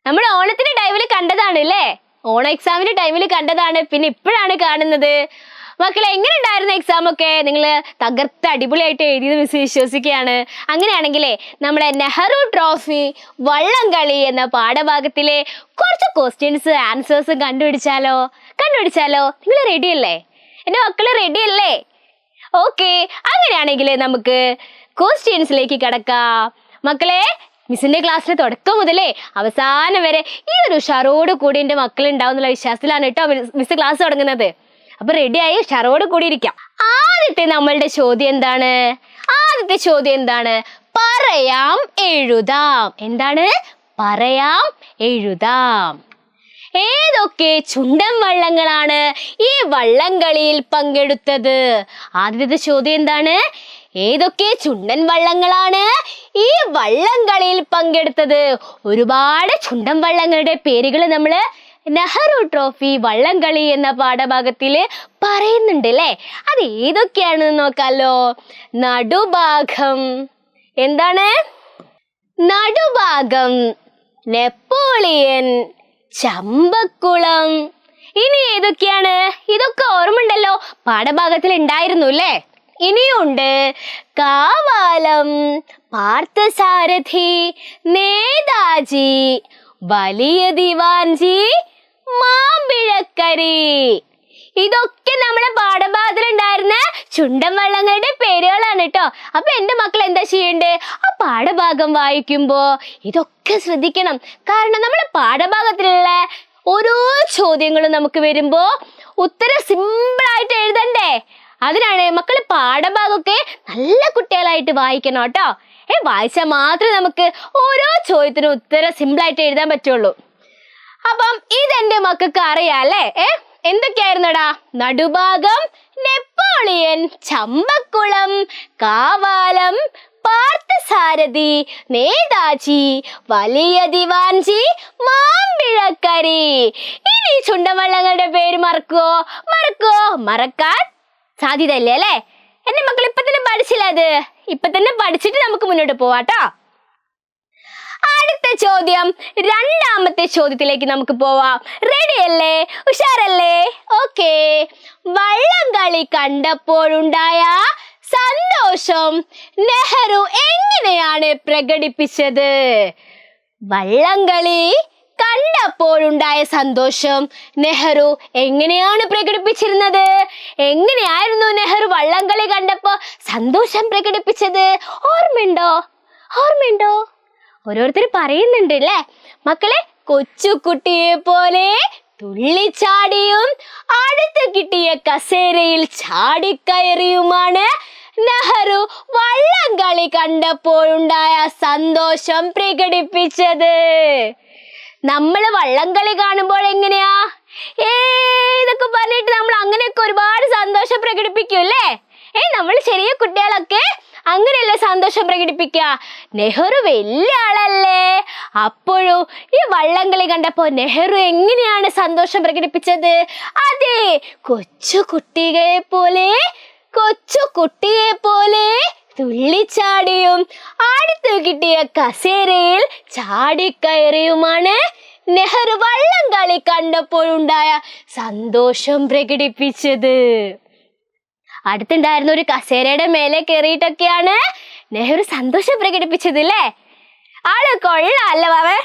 നമ്മൾ ഓണത്തിന്റെ ടൈമിൽ കണ്ടതാണ് അല്ലേ? ഓണം എക്സാമിന്റെ ടൈമിൽ കണ്ടതാണ്, പിന്നെ ഇപ്പോഴാണ് കാണുന്നത്. മക്കളെ, എങ്ങനെ ഉണ്ടായിരുന്ന എക്സാം ഒക്കെ? നിങ്ങൾ തകർത്ത് അടിപൊളിയായിട്ട് എഴുതിയത് മിസ് വിശ്വസിക്കുകയാണ്. അങ്ങനെയാണെങ്കിലേ നമ്മുടെ നെഹ്റു ട്രോഫി വള്ളംകളി എന്ന പാഠഭാഗത്തിലെ കുറച്ച് ക്വസ്റ്റ്യൻസ് ആൻസേഴ്സും കണ്ടുപിടിച്ചാലോ? നിങ്ങൾ റെഡി അല്ലേ? എൻ്റെ മക്കള് റെഡി അല്ലേ? ഓക്കെ, അങ്ങനെയാണെങ്കിൽ നമുക്ക് ക്വസ്റ്റ്യൻസിലേക്ക് കിടക്കാം. മക്കളെ, മിസ്സിന്റെ ക്ലാസ്സിൽ തുടക്കം മുതലേ അവസാനം വരെ ഈ ഒരു ഉഷാറോട് കൂടി എൻ്റെ മക്കൾ ഉണ്ടാവും എന്നുള്ള വിശ്വാസത്തിലാണ് കേട്ടോ മിസ് ക്ലാസ് തുടങ്ങുന്നത്. അപ്പൊ റെഡിയായി ഉഷാറോട് കൂടി ഇരിക്കാം. ആദ്യത്തെ നമ്മളുടെ ചോദ്യം എന്താണ്? പറയാം എഴുതാം. എന്താണ്? പറയാം എഴുതാം. ഏതൊക്കെ ചുണ്ടൻ വള്ളങ്ങളാണ് ഈ വള്ളംകളിയിൽ പങ്കെടുത്തത്? ആദ്യത്തെ ചോദ്യം എന്താണ്? ഏതൊക്കെ ചുണ്ടൻ വള്ളങ്ങളാണ് ഈ വള്ളംകളിയിൽ പങ്കെടുത്തത്? ഒരുപാട് ചുണ്ടൻ വള്ളങ്ങളുടെ പേരുകൾ നമ്മൾ നെഹ്റു ട്രോഫി വള്ളംകളി എന്ന പാഠഭാഗത്തിൽ പറയുന്നുണ്ട് അല്ലേ? അത് ഏതൊക്കെയാണെന്ന് നോക്കാലോ. നടുഭാഗം. എന്താണ്? നടുഭാഗം, നെപ്പോളിയൻ, ചമ്പക്കുളം. ഇനി ഏതൊക്കെയാണ്? ഇതൊക്കെ ഓർമ്മയുണ്ടല്ലോ, പാഠഭാഗത്തിൽ ഉണ്ടായിരുന്നു അല്ലേ? ഇനിയുണ്ട് കാവാലം, പാർത്ഥസാരഥി, നേതാജി, വലിയ ദിവാൻജി, മാമ്പിഴക്കരി. ഇതൊക്കെ നമ്മുടെ പാഠഭാഗത്തിൽ ഉണ്ടായിരുന്ന ചുണ്ടൻ വള്ളങ്ങളുടെ പേരുകളാണ് കേട്ടോ. അപ്പൊ എൻ്റെ മക്കൾ എന്താ ചെയ്യണ്ടേ? ആ പാഠഭാഗം വായിക്കുമ്പോ ഇതൊക്കെ ശ്രദ്ധിക്കണം. കാരണം നമ്മുടെ പാഠഭാഗത്തിലുള്ള ഓരോ ചോദ്യങ്ങളും നമുക്ക് വരുമ്പോ ഉത്തരം സിമ്പിൾ ആയിട്ട് എഴുതണ്ടേ? അതിനാണ് മക്കൾ പാഠഭാഗമൊക്കെ നല്ല കുട്ടികളായിട്ട് വായിക്കണം കേട്ടോ. വായിച്ചാൽ മാത്രമേ നമുക്ക് ഓരോ ചോദ്യത്തിനും ഉത്തരം സിമ്പിൾ ആയിട്ട് എഴുതാൻ പറ്റുള്ളൂ. അപ്പം ഇതെന്റെ മക്കൾക്ക് അറിയാം അല്ലേ? എന്തൊക്കെയായിരുന്നടാ? നടുഭാഗം, നെപ്പോളിയൻ, ചമ്പക്കുളം, കാവാലം, പാർത്ഥസാരഥി, നേതാജി, വലിയ ദിവാൻജി, മാമ്പിഴക്കരി. ഇനി ചുണ്ടൻവള്ളങ്ങളുടെ പേര് മറക്കുവോ? മറക്കാൻ സാധ്യതയില്ലേ അല്ലേ? എന്റെ മക്കൾ ഇപ്പൊ തന്നെ പഠിച്ചില്ല. അത് ഇപ്പൊ തന്നെ പഠിച്ചിട്ട് നമുക്ക് മുന്നോട്ട് പോവാട്ടോ. അടുത്ത ചോദ്യം, രണ്ടാമത്തെ ചോദ്യത്തിലേക്ക് നമുക്ക് പോവാം. റെഡി അല്ലേ? ഉഷാറല്ലേ? ഓക്കെ. വള്ളംകളി കണ്ടപ്പോഴുണ്ടായ സന്തോഷം നെഹ്റു എങ്ങനെയാണ് പ്രകടിപ്പിച്ചത്? വള്ളംകളി കണ്ടപ്പോഴുണ്ടായ സന്തോഷം നെഹ്റു എങ്ങനെയാണ് പ്രകടിപ്പിച്ചിരുന്നത്? എങ്ങനെയായിരുന്നു നെഹ്റു വള്ളംകളി കണ്ടപ്പോ സന്തോഷം പ്രകടിപ്പിച്ചത്? ഓർമ്മയുണ്ടോ? ഓരോരുത്തർ പറയുന്നുണ്ട് അല്ലേ? മക്കളെ, കൊച്ചുകുട്ടിയെ പോലെ തുള്ളിച്ചാടിയും അടുത്ത് കിട്ടിയ കസേരയിൽ ചാടിക്കയറിയുമാണ് നെഹ്റു വള്ളംകളി കണ്ടപ്പോഴുണ്ടായ സന്തോഷം പ്രകടിപ്പിച്ചത്. നമ്മള് വള്ളംകളി കാണുമ്പോൾ എങ്ങനെയാ ഇതൊക്കെ പറഞ്ഞിട്ട് നമ്മൾ അങ്ങനെയൊക്കെ ഒരുപാട് സന്തോഷം പ്രകടിപ്പിക്കും അല്ലേ? നമ്മൾ ചെറിയ കുട്ടികളൊക്കെ അങ്ങനെയല്ലേ സന്തോഷം പ്രകടിപ്പിക്കുക? നെഹ്റു വലിയ ആളല്ലേ? അപ്പോഴും ഈ വള്ളംകളി കണ്ടപ്പോ നെഹ്റു എങ്ങനെയാണ് സന്തോഷം പ്രകടിപ്പിച്ചത്? അതെ, കൊച്ചുകുട്ടിയെ പോലെ തുള്ളിച്ചാടിയും അടുത്ത് കിട്ടിയ കസേരയിൽ ചാടിക്കയറിയുമാണ് നെഹ്റു വള്ളംകളി കണ്ടപ്പോഴുണ്ടായ സന്തോഷം പ്രകടിപ്പിച്ചത്. അടുത്തുണ്ടായിരുന്ന ഒരു കസേരയുടെ മേലെ കയറിയിട്ടൊക്കെയാണ് നെഹ്റു സന്തോഷം പ്രകടിപ്പിച്ചത് അല്ലേ? ആള് കൊള്ളാല്ലേ വാവേ?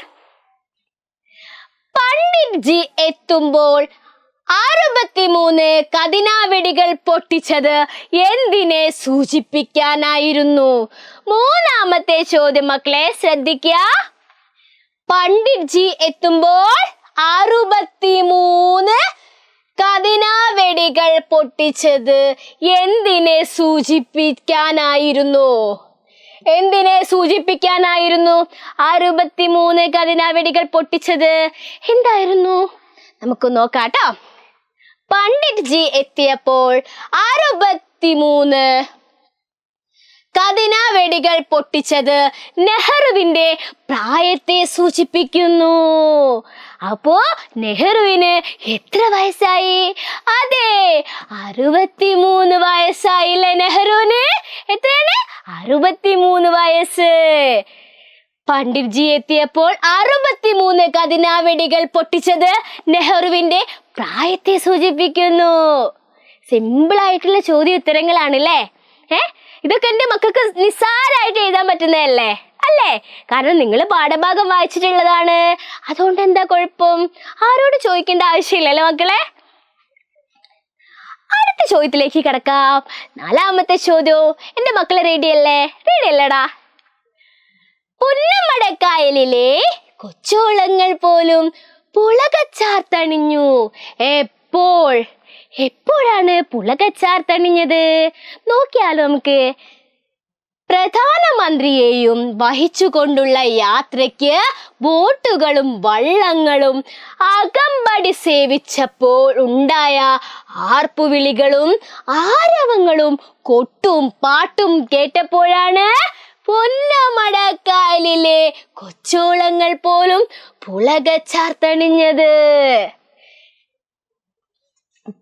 പണ്ഡിറ്റ് ജി എത്തുമ്പോൾ 63 കതിനാവെടികൾ പൊട്ടിച്ചത് എന്തിനെ സൂചിപ്പിക്കാനായിരുന്നു? മൂന്നാമത്തെ ചോദ്യം മക്കളെ ശ്രദ്ധിക്കുക. പണ്ഡിറ്റ് ജി എത്തുമ്പോൾ 63 കതിനാവെടികൾ പൊട്ടിച്ചത് എന്തിനെ സൂചിപ്പിക്കാനായിരുന്നു? 63 കതിനാവെടികൾ പൊട്ടിച്ചത് എന്തായിരുന്നു? നമുക്ക് നോക്കാട്ടോ. പണ്ഡിറ്റ് ജി എത്തിയപ്പോൾ 63 കതിനാവെടികൾ പൊട്ടിച്ചത് നെഹ്റുവിന്റെ പ്രായത്തെ സൂചിപ്പിക്കുന്നു. അപ്പോ നെഹ്റുവിന് എത്ര വയസ്സായി? അതെ, 63 വയസ്സായില്ലേ നെഹ്റുവിന്? എത്രയാണ്? 63 വയസ്സ്. പണ്ഡിറ്റ്ജി എത്തിയപ്പോൾ 63 കതിനാവെടികൾ പൊട്ടിച്ചത് നെഹ്റുവിന്റെ പ്രായത്തെ സൂചിപ്പിക്കുന്നു. സിമ്പിൾ ആയിട്ടുള്ള ചോദ്യ ഉത്തരങ്ങളാണല്ലേ. ഇതൊക്കെ എൻ്റെ മക്കൾക്ക് നിസ്സാരമായിട്ട് എഴുതാൻ പറ്റുന്നതല്ലേ അല്ലേ? കാരണം നിങ്ങൾ പാഠഭാഗം വായിച്ചിട്ടുള്ളതാണ്. അതുകൊണ്ട് എന്താ കുഴപ്പം? ആരോട് ചോദിക്കേണ്ട ആവശ്യമില്ലല്ലോ മക്കളെ. അടുത്ത ചോദ്യത്തിലേക്ക് കിടക്കാം. 4ാമത്തെ ചോദ്യം. എൻ്റെ മക്കളെ റെഡി അല്ലേ? റെഡി അല്ലേടാ? പുന്നമടക്കായലിലെ കൊച്ചോളങ്ങൾ പോലും പുളകച്ചാർത്തണിഞ്ഞു. എപ്പോഴാണ് പുളകച്ചാർത്തണിഞ്ഞത്? നോക്കിയാലോ നമുക്ക്. പ്രധാനമന്ത്രിയെയും വഹിച്ചുകൊണ്ടുള്ള യാത്രയ്ക്ക് ബോട്ടുകളും വള്ളങ്ങളും അകമ്പടി സേവിച്ചപ്പോൾ ഉണ്ടായ ആർപ്പുവിളികളും ആരവങ്ങളും കൊട്ടും പാട്ടും കേട്ടപ്പോഴാണ് പുന്നമടക്കായലിലെ കൊച്ചോളങ്ങൾ പോലും പുളകച്ചാർത്തണിഞ്ഞത്.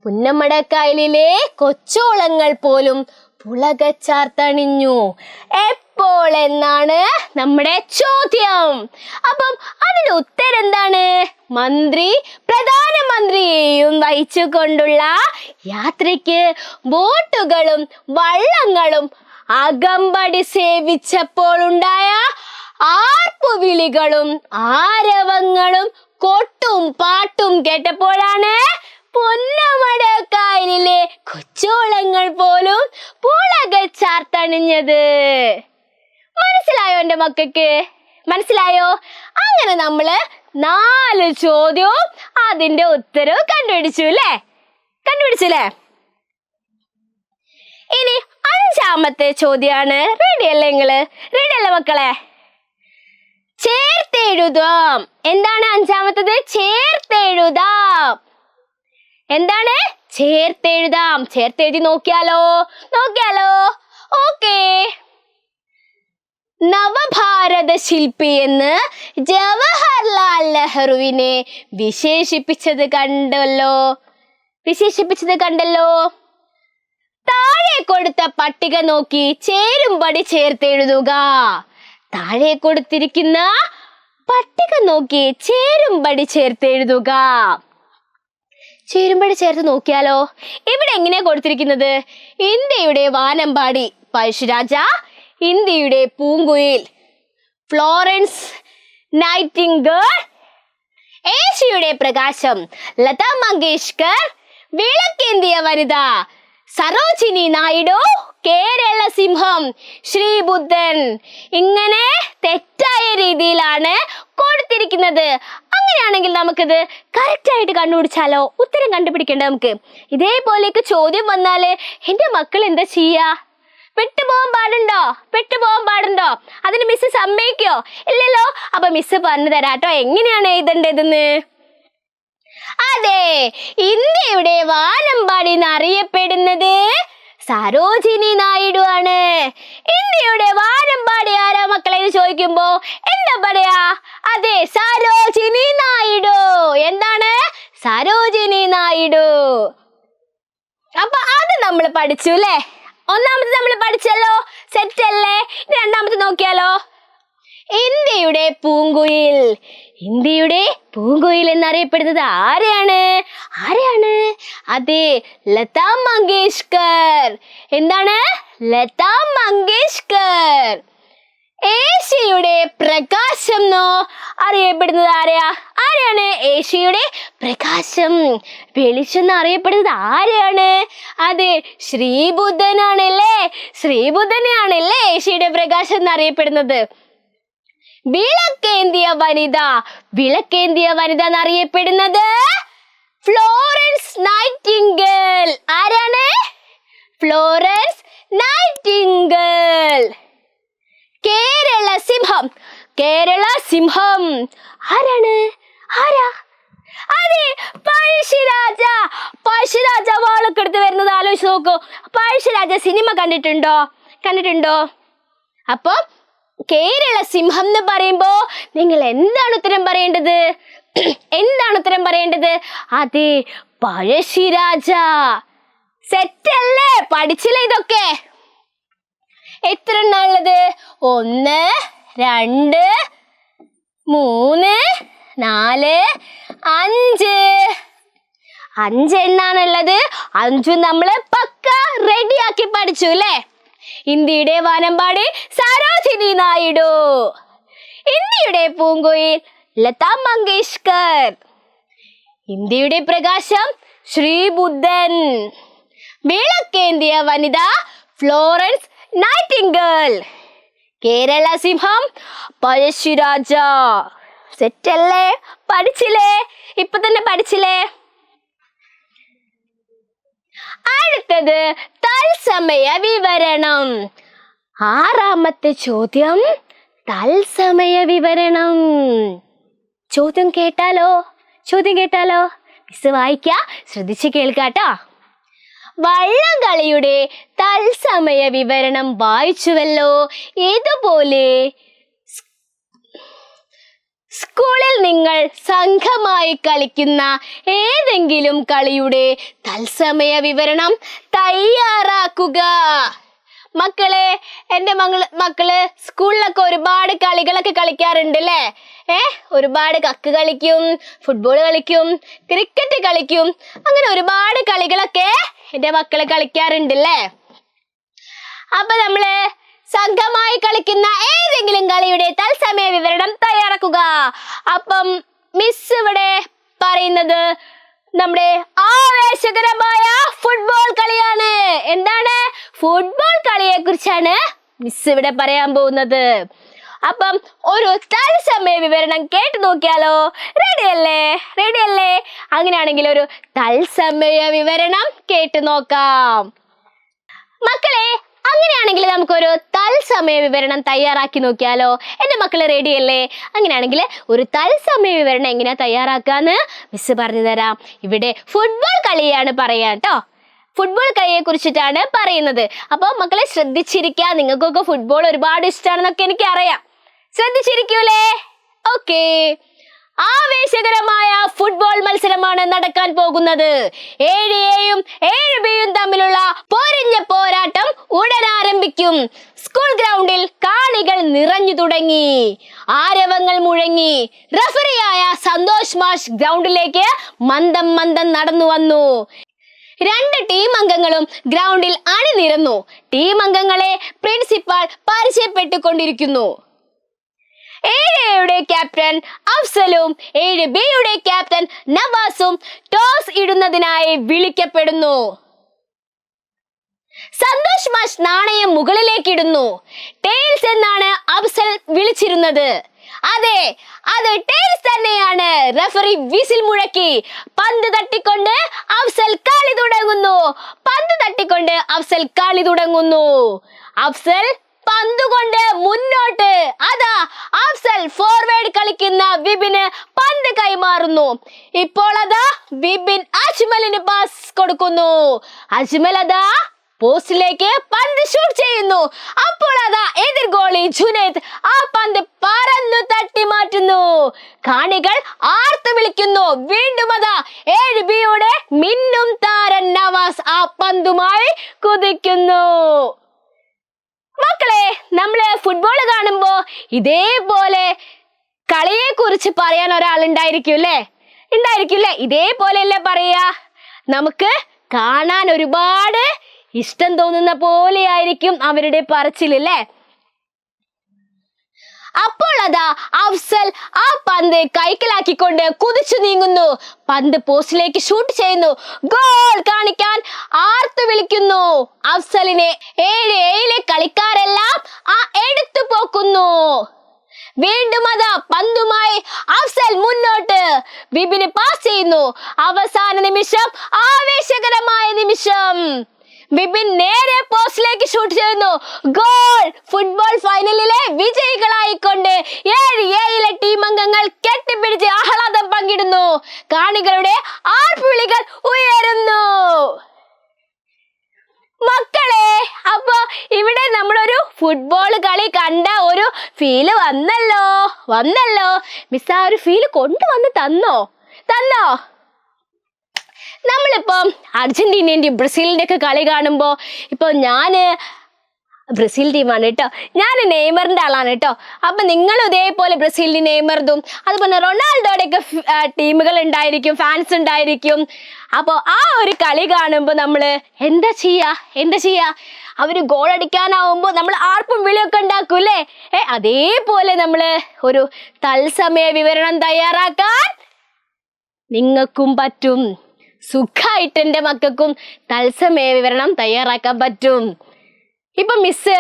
പുന്നമടക്കായലിലെ കൊച്ചോളങ്ങൾ പോലും പുളകച്ചാർത്തണിഞ്ഞു. എപ്പോൾ എന്നാണ് നമ്മുടെ ചോദ്യം. അപ്പം അതിന്റെ ഉത്തരം എന്താണ്? പ്രധാനമന്ത്രിയെയും വഹിച്ചുകൊണ്ടുള്ള യാത്രയ്ക്ക് ബോട്ടുകളും വള്ളങ്ങളും അകമ്പടി സേവിച്ചപ്പോൾ ഉണ്ടായ ആർപ്പുവിളികളും ആരവങ്ങളും കൊട്ടും പാട്ടും കേട്ടപ്പോഴാണ് പുന്നമടക്കായലിലെ കൊച്ചോളങ്ങൾ പോലും പുളകച്ചാർത്തണിഞ്ഞത്. മനസ്സിലായോ എൻ്റെ മക്കൾക്ക്? മനസ്സിലായോ? അങ്ങനെ നമ്മള് 4 ചോദ്യവും അതിന്റെ ഉത്തരവും കണ്ടുപിടിച്ചു. ഇനി 5ാമത്തെ ചോദ്യമാണ്. റെഡി അല്ലേ നിങ്ങള്? റെഡി അല്ലേ മക്കളെ? ചേർത്തെഴുതാം. എന്താണ് 5ാമത്തത്? ചേർത്തെഴുതാം. എന്താണ്? ചേർത്തെഴുതാം. ചേർത്തെഴുതി നോക്കിയാലോ? ഓക്കേ. നവഭാരത ശില്പി എന്ന് ജവഹർലാൽ നെഹ്റുവിനെ വിശേഷിപ്പിച്ചത് കണ്ടല്ലോ. താഴെ കൊടുത്ത പട്ടിക നോക്കി ചേരുംപടി ചേർത്തെഴുതുക. താഴെ കൊടുത്തിരിക്കുന്ന പട്ടിക നോക്കി ചേരുംപടി ചേർത്തെഴുതുക. ചേരുംപടി ചേർത്ത് നോക്കിയാലോ? ഇവിടെ എങ്ങനെയാ കൊടുത്തിരിക്കുന്നത്? ഇന്ത്യയുടെ വാനമ്പാടി പഴശ്ശിരാജ, ഇന്ത്യയുടെ പൂങ്കുയിൽ ഫ്ലോറൻസ് നൈറ്റിംഗേൽ, ഏഷ്യയുടെ പ്രകാശം ലതാ മങ്കേഷ്കർ, വിളക്കേന്തിയ വനിത സരോജിനി നായിഡു, കേരള സിംഹം ശ്രീബുദ്ധൻ. ഇങ്ങനെ തെറ്റായ രീതിയിലാണ് കൊടുത്തിരിക്കുന്നത്. അങ്ങനെയാണെങ്കിൽ നമുക്കിത് കറക്റ്റ് ആയിട്ട് കണ്ടുപിടിച്ചാലോ? ഉത്തരം കണ്ടുപിടിക്കണ്ട നമുക്ക്. ഇതേപോലെയൊക്കെ ചോദ്യം വന്നാല് എൻ്റെ മക്കൾ എന്താ ചെയ്യാ? പെട്ടുപോകാൻ പാടുണ്ടോ? അതിന് മിസ് സമ്മതിക്കോ? ഇല്ലല്ലോ. അപ്പൊ മിസ് പറഞ്ഞു തരാട്ടോ എങ്ങനെയാണ് എഴുതേണ്ടതെന്ന്. അതെ, ഇന്ത്യയുടെ വാനമ്പാടി എന്നറിയപ്പെടുന്നത് സരോജിനി നായിഡു ആണ്. ഇന്ത്യയുടെ വാനമ്പാടി ആരാ മക്കളെ എന്ന് ചോദിക്കുമ്പോ എന്താ പറയാ? അതെ, സരോജിനി നായിഡു. എന്താണ്? സരോജിനി നായിഡു. അപ്പൊ അത് നമ്മൾ പഠിച്ചു അല്ലേ? 1ാമത് നമ്മൾ പഠിച്ചല്ലോ. സെറ്റ് അല്ലേ? 2ാമത് നോക്കിയാലോ? ഇന്ത്യയുടെ പൂങ്കുയിൽ എന്നറിയപ്പെടുന്നത് ആരെയാണ്? അതെ, ലതാ മങ്കേഷ്കർ. എന്താണ്? ലതാ മങ്കേഷ്കർ. ഏഷ്യയുടെ പ്രകാശം എന്നോ അറിയപ്പെടുന്നത് ആരെയാണ്? ഏഷ്യയുടെ പ്രകാശം, വെളിച്ചം എന്നറിയപ്പെടുന്നത് ആരെയാണ്? അതെ, ശ്രീബുദ്ധനാണല്ലേ ഏഷ്യയുടെ പ്രകാശം എന്നറിയപ്പെടുന്നത്. വിളക്കേന്തിയ വനിത എന്നറിയപ്പെടുന്നത് ഫ്ലോറൻസ് നൈറ്റിംഗേൽ. ആരാണ്? Florence Nightingale. കേരള സിംഹം ആരാണ്? അതെ, പഴശ്ശിരാജ വാളൊക്കെ എടുത്ത് വരുന്നത് ആലോചിച്ച് നോക്കൂ. പഴശ്ശിരാജ സിനിമ കണ്ടിട്ടുണ്ടോ? അപ്പൊ കേരള സിംഹം എന്ന് പറയുമ്പോ നിങ്ങൾ എന്താണ് ഉത്തരം പറയേണ്ടത്? അതെ, പഴശ്ശിരാജ. സെറ്റ് അല്ലേ? പഠിച്ചില്ലേ ഇതൊക്കെ? എത്ര എണ്ണ ഉള്ളത്? 1, 2, 3 4 5 5 5 നമ്മള് പക്ക റെഡിയാക്കി പഠിച്ചു അല്ലേ? ഇന്ത്യയുടെ വാനമ്പാടി സരോജിനി നായിഡു, ഇന്ത്യയുടെ പൂങ്കുയിൽ ലതാ മങ്കേഷ്കർ, ഇന്ത്യയുടെ പ്രകാശം ശ്രീബുദ്ധൻ, വിളക്കേന്തിയ വനിത ഫ്ലോറൻസ് നൈറ്റിംഗേൽ, കേരള സിംഹം പഴശ്ശിരാജ. സെറ്റല്ലേ? പഠിച്ചില്ലേ? ഇപ്പൊ തന്നെ പഠിച്ചില്ലേ? അടുത്തത് തത്സമയ വിവരണം. 6ാമത്തെ ചോദ്യം തത്സമയ വിവരണം. ചോദ്യം കേട്ടാലോ? മിസ് വായിക്ക, ശ്രദ്ധിച്ച് കേൾക്കാട്ടോ. വള്ളംകളിയുടെ തത്സമയ വിവരണം വായിച്ചുവല്ലോ. ഇതുപോലെ സ്കൂളിൽ നിങ്ങൾ സംഘമായി കളിക്കുന്ന ഏതെങ്കിലും കളിയുടെ തത്സമയ വിവരണം തയ്യാറാക്കുക. മക്കളെ, എൻ്റെ മക്കള് സ്കൂളിലൊക്കെ ഒരുപാട് കളികളൊക്കെ കളിക്കാറുണ്ട് അല്ലേ? ഒരുപാട് കക്ക് കളിക്കും, ഫുട്ബോൾ കളിക്കും, ക്രിക്കറ്റ് കളിക്കും, അങ്ങനെ ഒരുപാട് കളികളൊക്കെ എൻ്റെ മക്കള് കളിക്കാറുണ്ടല്ലേ? അപ്പൊ നമ്മള് സംഘമായി കളിക്കുന്ന ഏതെങ്കിലും കളിയുടെ തത്സമയ വിവരണം തയ്യാറാക്കുക. അപ്പം മിസ് ഇവിടെ പറയുന്നത് നമ്മുടെ ആവേശകരമായ ഫുട്ബോൾ കളിയാണ്. എന്താണ്? ഫുട്ബോൾ കളിയെ കുറിച്ചാണ് മിസ് ഇവിടെ പറയാൻ പോകുന്നത്. അപ്പം ഒരു തത്സമയ വിവരണം കേട്ടു നോക്കിയാലോ? റെഡിയല്ലേ? അങ്ങനെയാണെങ്കിൽ ഒരു തത്സമയ വിവരണം കേട്ടു നോക്കാം. മക്കളെ, അങ്ങനെയാണെങ്കിൽ നമുക്കൊരു തത്സമയ വിവരണം തയ്യാറാക്കി നോക്കിയാലോ? എൻ്റെ മക്കള് റെഡിയല്ലേ? അങ്ങനെയാണെങ്കിൽ ഒരു തത്സമയ വിവരണം എങ്ങനെയാ തയ്യാറാക്കാന്ന് മിസ് പറഞ്ഞു തരാം. ഇവിടെ ഫുട്ബോൾ കളിയാണ് പറയാ കേട്ടോ. ഫുട്ബോൾ കളിയെ കുറിച്ചിട്ടാണ് പറയുന്നത്. അപ്പൊ മക്കളെ ശ്രദ്ധിച്ചിരിക്കുക. നിങ്ങൾക്കൊക്കെ ഫുട്ബോൾ ഒരുപാട് ഇഷ്ടമാണെന്നൊക്കെ എനിക്ക് അറിയാം. ശ്രദ്ധിച്ചിരിക്കൂലേ? ഓക്കെ. ആവേശകരമായ ഫുട്ബോൾ മത്സരമാണ് നടക്കാൻ പോകുന്നത്. 7Aയും 7Bയും തമ്മിലുള്ള പൊരിഞ്ഞ പോരാട്ടം ഉടൻ ആരംഭിക്കും. സ്കൂൾ ഗ്രൗണ്ടിൽ കാണികൾ നിറഞ്ഞു തുടങ്ങി, ആരവങ്ങൾ മുഴങ്ങി. റഫറിയായ സന്തോഷ് മാഷ് ഗ്രൗണ്ടിലേക്ക് മന്ദം നടന്നു വന്നു. 2 ടീം അംഗങ്ങളും ഗ്രൗണ്ടിൽ അണിനിരന്നു. ടീം അംഗങ്ങളെ പ്രിൻസിപ്പാൾ പരിചയപ്പെട്ടുകൊണ്ടിരിക്കുന്നു. 7Aയുടെ ക്യാപ്റ്റൻ അഫ്സലും 7Bയുടെ ക്യാപ്റ്റൻ നവാസും ടോസ് ഇടുന്നതിനായി വിളിക്കപ്പെടുന്നു. സന്തോഷ് മാഷ് നാണയം മുകളിലേക്ക് ഇടുന്നു. ടെയിൽസ് എന്നാണ് അഫ്സൽ വിളിച്ചിരുന്നത്. അതെ, അത് ടെയിൽസ് തന്നെയാണ്. റഫറി വിസിൽ മുഴക്കി. പന്ത് തട്ടിക്കൊണ്ട് അഫ്സൽ കളി തുടങ്ങുന്നു. അഫ്സൽ പന്തുകൊണ്ട് മുന്നോട്ട്. അതാ അഫ്സൽ ഫോർവേഡ് കളിക്കുന്ന വിപിന് പന്ത് കൈമാറുന്നു. ഇപ്പോൾ അതാ വിപിൻ അജ്മലിന് പാസ് കൊടുക്കുന്നു. അജ്മൽ അതാ പോസ്റ്റിലേക്ക് പന്ത് ഷൂട്ട് ചെയ്യുന്നു. അപ്പോൾ അതാ എതിർ ഗോളി ജുനൈദ് ആ പന്ത് പറന്നു തട്ടി മാറ്റുന്നു. കാണികൾ ആർത്തു വിളിക്കുന്നു. വീണ്ടും അതാ 7Bയുടെ മിന്നും താരൻ നവാസ് ആ പന്തുമായി കുതിക്കുന്നു. മക്കളെ, നമ്മള് ഫുട്ബോൾ കാണുമ്പോ ഇതേപോലെ കളിയെ കുറിച്ച് പറയാൻ ഒരാൾ ഉണ്ടായിരിക്കും. ഇതേപോലെയല്ലേ പറയാ? നമുക്ക് കാണാൻ ഒരുപാട് ഇഷ്ടം തോന്നുന്ന പോലെയായിരിക്കും അവരുടെ പറച്ചിലല്ലേ? അപ്പോൾ അതാ അഫ്സൽ ആ പന്ത് കൈക്കലാക്കിക്കൊണ്ട് കുതിച്ചു നീങ്ങുന്നു. പന്ത് പോസ്റ്റിലേക്ക് ഷൂട്ട് ചെയ്യുന്നു. ഗോൾ കാണിക്കാൻ ആർത്തു വിളിക്കുന്നു. അഫ്സലിനെ 7Aയിലെ കളിക്കാരെല്ലാം എടുത്തു പോക്കുന്നു. വീണ്ടും അതാ പന്തുമായി അഫ്സൽ മുന്നോട്ട്. വിപിന് പാസ് ചെയ്യുന്നു. അവസാന നിമിഷം, ആവേശകരമായ നിമിഷം. വിപിൻ നേരെ പോസ്റ്റിലേക്ക് ഷൂട്ട് ചെയ്യുന്നു. ഗോൾ! ഫുട്ബോൾ ഫൈനലിലെ വിജയികളായിക്കൊണ്ട് 7Aയിലെ ടീം അംഗങ്ങൾ കെട്ടിപ്പിടിച്ച് ആഹ്ലാദം പങ്കിടുന്നു. കാണികളുടെ ആർപ്പുവിളികൾ ഉയരുന്നു. മക്കളെ, അപ്പൊ ഇവിടെ നമ്മളൊരു ഫുട്ബോൾ കളി കണ്ട ഒരു ഫീല് വന്നല്ലോ. മിസ് ആ ഒരു ഫീല് കൊണ്ടുവന്ന് തന്നോ? നമ്മളിപ്പം അർജന്റീനന്റെയും ബ്രസീലിന്റെ ഒക്കെ കളി കാണുമ്പോ ഇപ്പൊ ഞാന് ബ്രസീൽ ടീമാണ് കേട്ടോ. ഞാൻ നെയ്മറിന്റെ ആളാണ് കേട്ടോ. അപ്പൊ നിങ്ങളും ഇതേപോലെ ബ്രസീലിന് നെയ്മറും അതുപോലെ റൊണാൾഡോയുടെ ഒക്കെ ടീമുകൾ ഉണ്ടായിരിക്കും, ഫാൻസ് ഉണ്ടായിരിക്കും. അപ്പോൾ ആ ഒരു കളി കാണുമ്പോൾ നമ്മള് എന്താ ചെയ്യാ അവര് ഗോൾ അടിക്കാനാവുമ്പോൾ നമ്മൾ ആർപ്പും വിളിയൊക്കെ ഉണ്ടാക്കൂല്ലേ? അതേപോലെ നമ്മള് ഒരു തത്സമയ വിവരണം തയ്യാറാക്കാൻ നിങ്ങൾക്കും പറ്റും. സുഖമായിട്ട് എൻ്റെ മക്കൾക്കും തത്സമയ വിവരണം തയ്യാറാക്കാൻ പറ്റും. ഇപ്പൊ മിസ്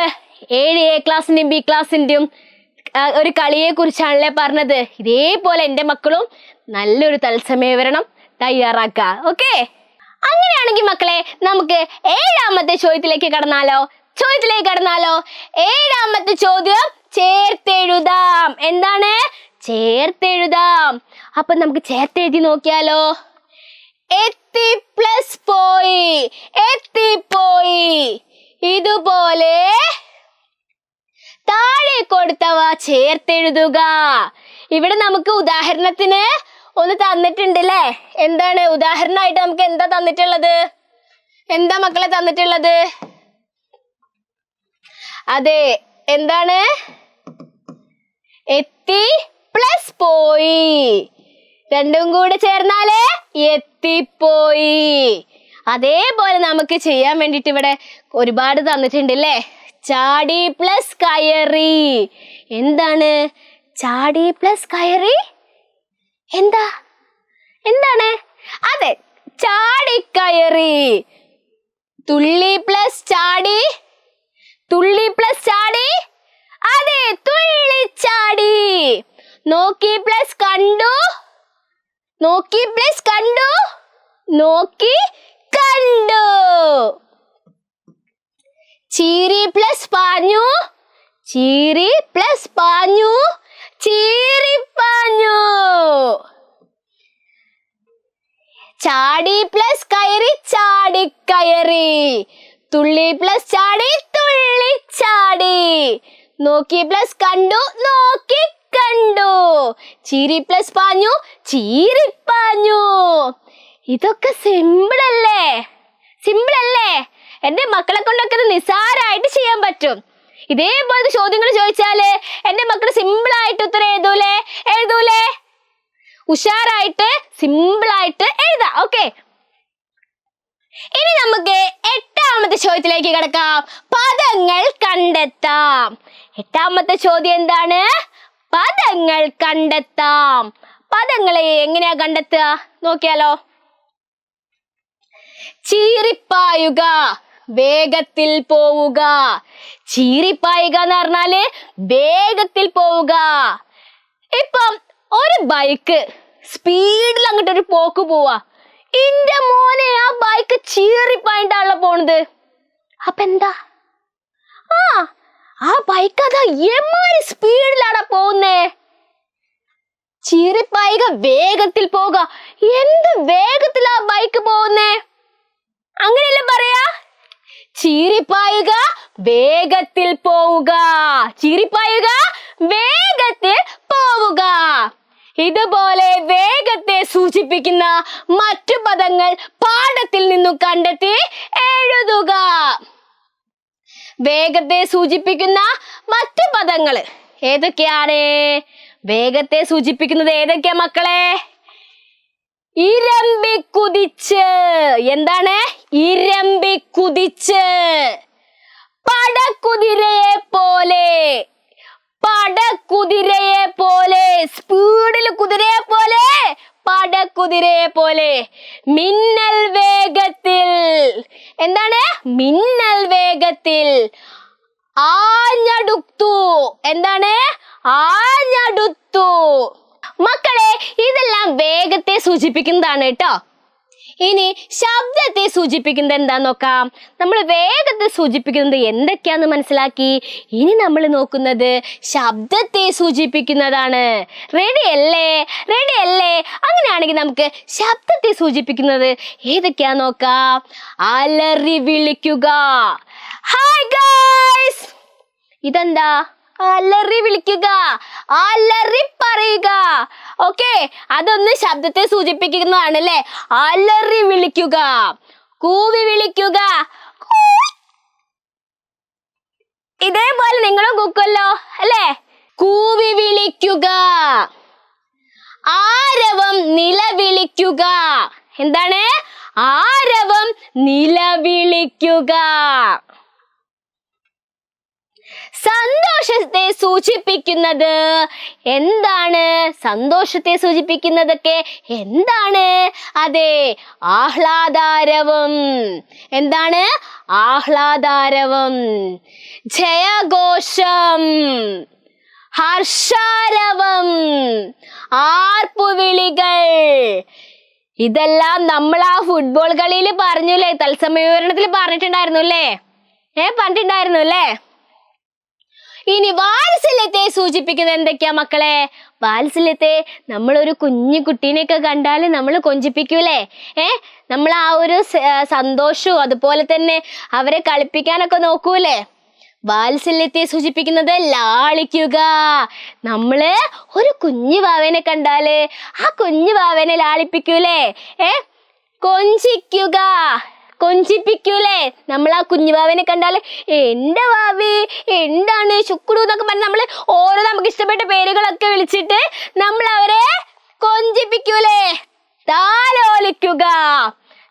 7A ക്ലാസ്സിന്റെയും B ക്ലാസ്സിന്റെയും ഒരു കളിയെ കുറിച്ചാണല്ലേ പറഞ്ഞത്. ഇതേപോലെ എൻ്റെ മക്കളും നല്ലൊരു തത്സമയ വിവരണം തയ്യാറാക്കുക. ഓക്കെ, അങ്ങനെയാണെങ്കിൽ മക്കളെ നമുക്ക് 7ാമത്തെ ചോദ്യത്തിലേക്ക് കടന്നാലോ? 7ാമത്തെ ചോദ്യം ചേർത്തെഴുതാം. എന്താണ്? ചേർത്തെഴുതാം. അപ്പൊ നമുക്ക് ചേർത്തെഴുതി നോക്കിയാലോ? എത്തി പ്ലസ് പോയി. ഇതുപോലെ താഴെ കൊടുത്തവ ചേർത്തെഴുതുക. ഇവിടെ നമുക്ക് ഉദാഹരണത്തിന് ഒന്ന് തന്നിട്ടുണ്ടല്ലേ. എന്താണ് ഉദാഹരണമായിട്ട് നമുക്ക് എന്താ തന്നിട്ടുള്ളത്? എന്താ മക്കളെ തന്നിട്ടുള്ളത്? അതെ, എന്താണ്? എത്തി പ്ലസ് പോയി. രണ്ടും കൂടെ ചേർന്നാലേ എത്തിപ്പോയി. അതേപോലെ നമുക്ക് ചെയ്യാൻ വേണ്ടിട്ട് ഇവിടെ ഒരുപാട് തന്നിട്ടുണ്ടല്ലേ. ചാടി പ്ലസ് കയറി. എന്താണ് ചാടി പ്ലസ് കയറി? എന്താണ്? അതെ, ചാടിക്കയറി. തുള്ളി പ്ലസ് ചാടി. അതെ, തുള്ളിച്ചാടി. നോക്കി പ്ലസ് കണ്ടു. ചീറി പ്ലസ് പാഞ്ഞു. ചാടി പ്ലസ് കയറി, ചാടിക്കയറി. തുള്ളി പ്ലസ് ചാടി, തുള്ളിച്ചാടി. നോക്കി പ്ലസ് കണ്ടു, കണ്ടു. ചീറി പ്ലസ് പാഞ്ഞു, ചീറിപ്പാഞ്ഞു. ഇതൊക്കെ സിമ്പിൾ അല്ലേ? എന്റെ മക്കളെ കൊണ്ടൊക്കെ ഇത് നിസ്സാരമായിട്ട് ചെയ്യാൻ പറ്റും. ഇതേപോലത്തെ ചോദ്യങ്ങൾ ചോദിച്ചാല് എന്റെ മക്കൾ സിമ്പിൾ ആയിട്ട് ഉത്തരം എഴുതൂലേ? ഉഷാറായിട്ട് സിമ്പിളായിട്ട് എഴുതാം. ഓക്കെ, ഇനി നമുക്ക് 8ാമത്തെ ചോദ്യത്തിലേക്ക് കിടക്കാം. പദങ്ങൾ കണ്ടെത്താം. 8ാമത്തെ ചോദ്യം എന്താണ്? പദങ്ങൾ കണ്ടെത്താം. പദങ്ങളെ എങ്ങനെയാ കണ്ടെത്തുക നോക്കിയാലോ? ചീറിപ്പായുക, വേഗത്തിൽ പോവുക. ചീറിപ്പായുക എന്ന് പറഞ്ഞാല് വേഗത്തിൽ പോവുക. ഇപ്പം ഒരു ബൈക്ക് സ്പീഡിൽ അങ്ങോട്ടൊരു പോക്ക് പോവാ. ഇന്റെ മോനെ, ആ ബൈക്ക് ചീറിപ്പായിട്ടാണല്ലോ പോണത്. അപ്പൊ എന്താ? ആ ബൈക്ക് അതാ എമ്മാതിരി സ്പീഡിലാടാ പോകുന്നേ. ചീറിപ്പായുക, വേഗത്തിൽ പോവുക. എന്ത് വേഗത്തിലാ ബൈക്ക് പോകുന്നേ? അങ്ങനെയല്ലേ പറയാ? ചീറിപ്പായുക, വേഗത്തിൽ പോവുക. ഇതുപോലെ വേഗത്തെ സൂചിപ്പിക്കുന്ന മറ്റു പദങ്ങൾ പാഠത്തിൽ നിന്നും കണ്ടെത്തി എഴുതുക. വേഗത്തെ സൂചിപ്പിക്കുന്ന മറ്റു പദങ്ങൾ ഏതൊക്കെയാണ്? വേഗത്തെ സൂചിപ്പിക്കുന്നത് ഏതൊക്കെയാ മക്കളെ? ഇരമ്പിക്കുതിച്ച്. എന്താണ്? ഇരമ്പിക്കുതിച്ച്. പടക്കുതിരയെ പോലെ, സ്പീഡിൽ കുതിരയെ പോലെ, പടക്കുതിരയെ പോലെ. മിന്നൽ വേഗത്തിൽ. എന്താണ്? മിന്നൽ വേഗത്തിൽ. ആഞ്ഞടുത്തു. എന്താണ്? ആഞ്ഞടുത്തു. മക്കളെ, ഇതെല്ലാം വേഗത്തെ സൂചിപ്പിക്കുന്നതാണ് കേട്ടോ. ഇനി ശബ്ദത്തെ സൂചിപ്പിക്കുന്നത് എന്താന്ന് നോക്കാം. നമ്മൾ വേഗത്തെ സൂചിപ്പിക്കുന്നത് എന്തൊക്കെയാന്ന് മനസ്സിലാക്കി. ഇനി നമ്മൾ നോക്കുന്നത് ശബ്ദത്തെ സൂചിപ്പിക്കുന്നതാണ്. റെഡി അല്ലേ? അങ്ങനെയാണെങ്കിൽ നമുക്ക് ശബ്ദത്തെ സൂചിപ്പിക്കുന്നത് ഏതൊക്കെയാ നോക്കാം. അലറി വിളിക്കുക. Hi guys. ഇതെന്താ? അലറി വിളിക്കുക, അലറി പറയുക. ഓക്കെ, അതൊന്ന് ശബ്ദത്തെ സൂചിപ്പിക്കുന്നതാണ് അല്ലേ? അലറി വിളിക്കുക, കൂവി വിളിക്കുക. ഇതേപോലെ നിങ്ങളും കൂക്കുമല്ലോ അല്ലേ? കൂവി വിളിക്കുക, ആരവം നിലവിളിക്കുക. എന്താണ്? ആരവം നിലവിളിക്കുക. സന്തോഷത്തെ സൂചിപ്പിക്കുന്നത് എന്താണ്? സന്തോഷത്തെ സൂചിപ്പിക്കുന്നതൊക്കെ എന്താണ്? അതെ, ആഹ്ലാദാരവം. എന്താണ്? ആഹ്ലാദാരവം. ജയഘോഷം, ഹർഷാരവം, ആർപ്പുവിളികൾ. ഇതെല്ലാം നമ്മൾ ആ ഫുട്ബോൾ കളിയിൽ പറഞ്ഞില്ലേ? തത്സമയ വിവരണത്തിൽ പറഞ്ഞിട്ടുണ്ടായിരുന്നു അല്ലേ? പറഞ്ഞിട്ടുണ്ടായിരുന്നു അല്ലേ? ഇനി വാത്സല്യത്തെ സൂചിപ്പിക്കുന്നത് എന്തൊക്കെയാ മക്കളെ? വാത്സല്യത്തെ നമ്മളൊരു കുഞ്ഞു കുട്ടീനെയൊക്കെ കണ്ടാൽ നമ്മൾ കൊഞ്ചിപ്പിക്കൂലേ? നമ്മൾ ആ ഒരു സന്തോഷവും അതുപോലെ തന്നെ അവരെ കളിപ്പിക്കാനൊക്കെ നോക്കൂലേ? വാത്സല്യത്തെ സൂചിപ്പിക്കുന്നത് ലാളിക്കുക. നമ്മള് ഒരു കുഞ്ഞു വാവേനെ കണ്ടാല് ആ കുഞ്ഞു വാവേനെ ലാളിപ്പിക്കൂലേ? കൊഞ്ചിക്കുക, കൊഞ്ചിപ്പിക്കൂലേ? നമ്മൾ ആ കുഞ്ഞു വാവേനെ കണ്ടാല് എന്റെ വാവേ, എന്താണ് ശുക്രു എന്നൊക്കെ പറഞ്ഞ് നമ്മള് ഓരോ നമുക്ക് ഇഷ്ടപ്പെട്ട പേരുകളൊക്കെ വിളിച്ചിട്ട് നമ്മൾ അവരെ കൊഞ്ചിപ്പിക്കൂലേ? താലോലിക്കുക.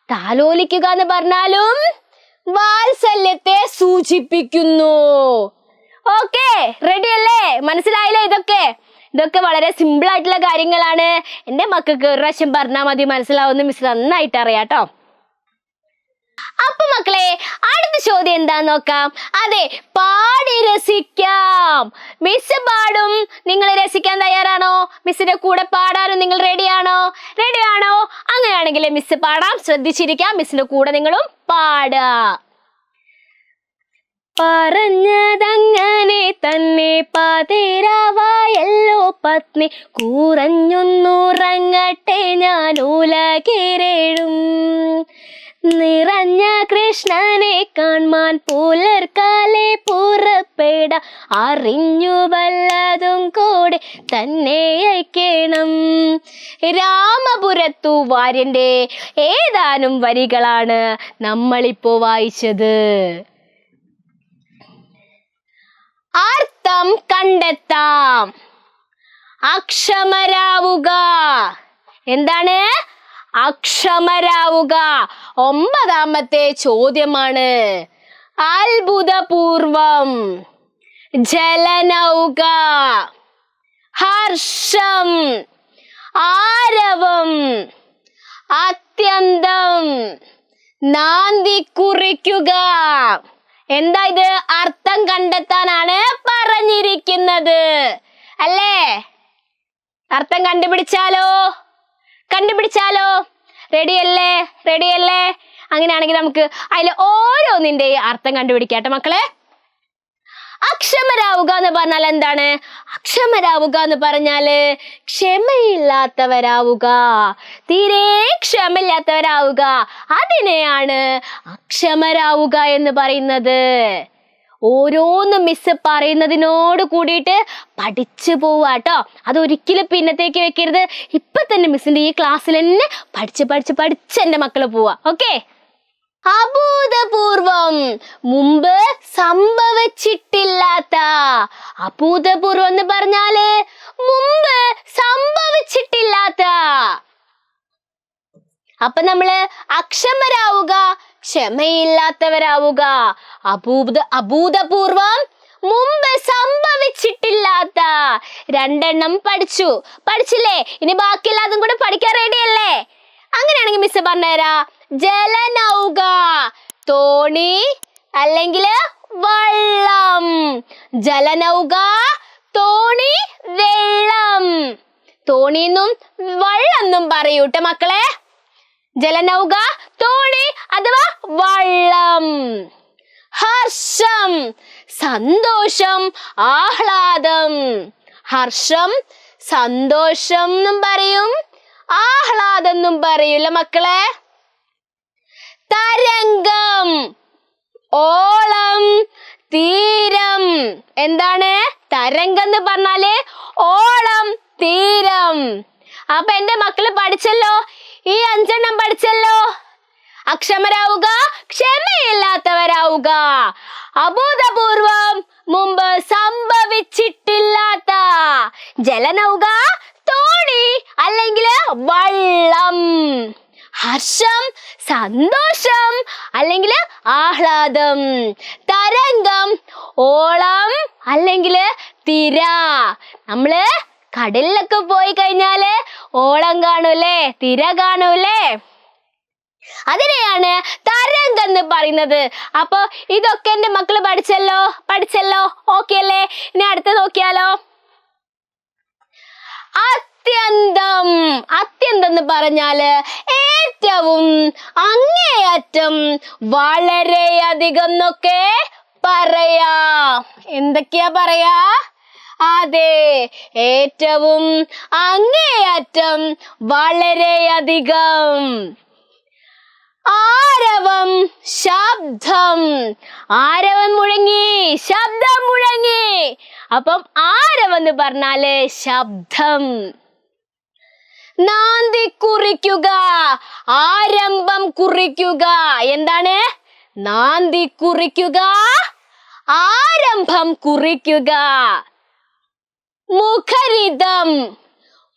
താലോലിക്കുക എന്ന് പറഞ്ഞാലും വാത്സല്യത്തെ സൂചിപ്പിക്കുന്നു. ഓക്കെ, റെഡി അല്ലേ? മനസ്സിലായില്ലേ? ഇതൊക്കെ വളരെ സിമ്പിൾ ആയിട്ടുള്ള കാര്യങ്ങളാണ്. എൻ്റെ മക്കൾക്ക് ഒരു പ്രാവശ്യം പറഞ്ഞാൽ മതി, മനസ്സിലാവുന്ന മിസ് നന്നായിട്ട് അറിയാട്ടോ. അപ്പൊ മക്കളെ, അടുത്ത ചോദ്യം എന്താന്ന് നോക്കാം. അതെ, പാടി രസിക്കാം. മിസ് പാടും, നിങ്ങൾ രസിക്കാൻ തയ്യാറാണോ? മിസ്സിന്റെ കൂടെ പാടാനും നിങ്ങൾ റെഡിയാണോ? അങ്ങനെയാണെങ്കിൽ മിസ് പാടാം, ശ്രദ്ധിച്ചിരിക്കാം. മിസ്സിന്റെ കൂടെ നിങ്ങളും പാടാ. പറഞ്ഞതങ്ങനെ തന്നെ പാതിരാവായല്ലോ പത്നി, കൂറഞ്ഞൊന്നുറങ്ങട്ടെ ഞാൻ ഉലകിരേഴും. നിറഞ്ഞ കൃഷ്ണനെ കാൺമാൻ പുലർക്കാലെ പുറപ്പെട, അറിഞ്ഞു വല്ലതും കൂടെ തന്നെ അയക്കണം. രാമപുരത്തു വാര്യന്റെ ഏതാനും വരികളാണ് നമ്മളിപ്പോ വായിച്ചത്. അർത്ഥം കണ്ടെത്താം. അക്ഷമരാവുക. എന്താണ്? അക്ഷമരാവുക. 9ാമത്തെ ചോദ്യമാണ്. അത്ഭുതപൂർവം, ജലനൗക, ഹർഷം, ആരവം, അത്യന്തം, നാന്തി കുറിക്കുക. എന്താ ഇത്? അർത്ഥം കണ്ടെത്താനാണ് പറഞ്ഞിരിക്കുന്നത് അല്ലേ? അർത്ഥം കണ്ടുപിടിച്ചാലോ? റെഡിയല്ലേ? അങ്ങനെയാണെങ്കിൽ നമുക്ക് അതിൽ ഓരോന്നിന്റെ അർത്ഥം കണ്ടുപിടിക്കാട്ടെ മക്കളെ. അക്ഷമരാവുക എന്ന് പറഞ്ഞാൽ എന്താണ്? അക്ഷമരാവുക എന്ന് പറഞ്ഞാല് ക്ഷമയില്ലാത്തവരാവുക, തീരെ ക്ഷമയില്ലാത്തവരാവുക. അതിനെയാണ് അക്ഷമരാവുക എന്ന് പറയുന്നത്. ഓരോന്നും മിസ് പറയുന്നതിനോട് കൂടിയിട്ട് പഠിച്ചു പോവാട്ടോ. അതൊരിക്കലും പിന്നത്തേക്ക് വെക്കരുത്. ഇപ്പൊ തന്നെ മിസ്സിന്റെ ഈ ക്ലാസ്സിൽ തന്നെ പഠിച്ച് എൻ്റെ മക്കള് പോവാ. ഓക്കെ. അഭൂതപൂർവം, മുമ്പ് സംഭവിച്ചിട്ടില്ലാത്ത. അഭൂതപൂർവം എന്ന് പറഞ്ഞാല് മുമ്പ് സംഭവിച്ചിട്ടില്ലാത്ത. അപ്പൊ നമ്മള് അക്ഷമരാവുക, ക്ഷമയില്ലാത്തവരാവുക. അഭൂതപൂർവം, മുമ്പ് സംഭവിച്ചിട്ടില്ലാത്ത. 2 പഠിച്ചില്ലേ? ഇനി ബാക്കിയെല്ലാതും കൂടെ പഠിക്കാൻ റെഡിയല്ലേ? അങ്ങനെയാണെങ്കിൽ മിസ് പറഞ്ഞുതരാ. ജലനൗക, തോണി അല്ലെങ്കിൽ വള്ളം. ജലനൗക, തോണി, വെള്ളം. തോണിന്നും വള്ളെന്നും പറയൂട്ടെ മക്കളെ. ജലനൗക, തോണി അഥവാ വള്ളം. ഹർഷം, സന്തോഷം, ആഹ്ലാദം. ഹർഷം, സന്തോഷം എന്നും പറയും, ആഹ്ലാദം എന്നും പറയൂല മക്കളെ. തരംഗം, ഓളം, തീരം. എന്താണ് തരംഗം എന്ന് പറഞ്ഞാല്? ഓളം, തീരം. അപ്പൊ എന്റെ മക്കള് പഠിച്ചല്ലോ, ഈ 5 പഠിച്ചല്ലോ. അക്ഷമരാവുക, ക്ഷമയില്ലാത്തവരാവുക. അഭൂതപൂർവം, മുമ്പ് സംഭവിച്ചിട്ടില്ലാത്ത ജലനൗക, തോണി അല്ലെങ്കിൽ വള്ളം. ഹർഷം, സന്തോഷം അല്ലെങ്കിൽ ആഹ്ലാദം. തരംഗം, ഓളം അല്ലെങ്കിൽ തിര. നമ്മള് കടലിലൊക്കെ പോയി കഴിഞ്ഞാല് ഓളം കാണൂലേ, തിര കാണൂലേ, അതിനെയാണ് തരംഗം എന്ന് പറയുന്നത്. അപ്പൊ ഇതൊക്കെ എന്റെ മക്കള് പഠിച്ചല്ലോ ഓക്കെ അല്ലേ? ഇനി അടുത്ത നോക്കിയാലോ. അത്യന്തം എന്ന് പറഞ്ഞാല് ഏറ്റവും, അങ്ങേയറ്റം, വളരെയധികം എന്നൊക്കെ പറയാം. എന്തൊക്കെയാ പറയാ? അതെ, ഏറ്റവും, അങ്ങേയറ്റം, വളരെയധികം. ആരവം, ശബ്ദം. ആരവം മുഴങ്ങി, ശബ്ദം മുഴങ്ങി. അപ്പം ആരവം എന്ന് പറഞ്ഞാല് ശബ്ദം. നാന്തി കുറിക്കുക, ആരംഭം കുറിക്കുക. എന്താണ്? നാന്തി കുറിക്കുക, ആരംഭം കുറിക്കുക. മുഖരിതം,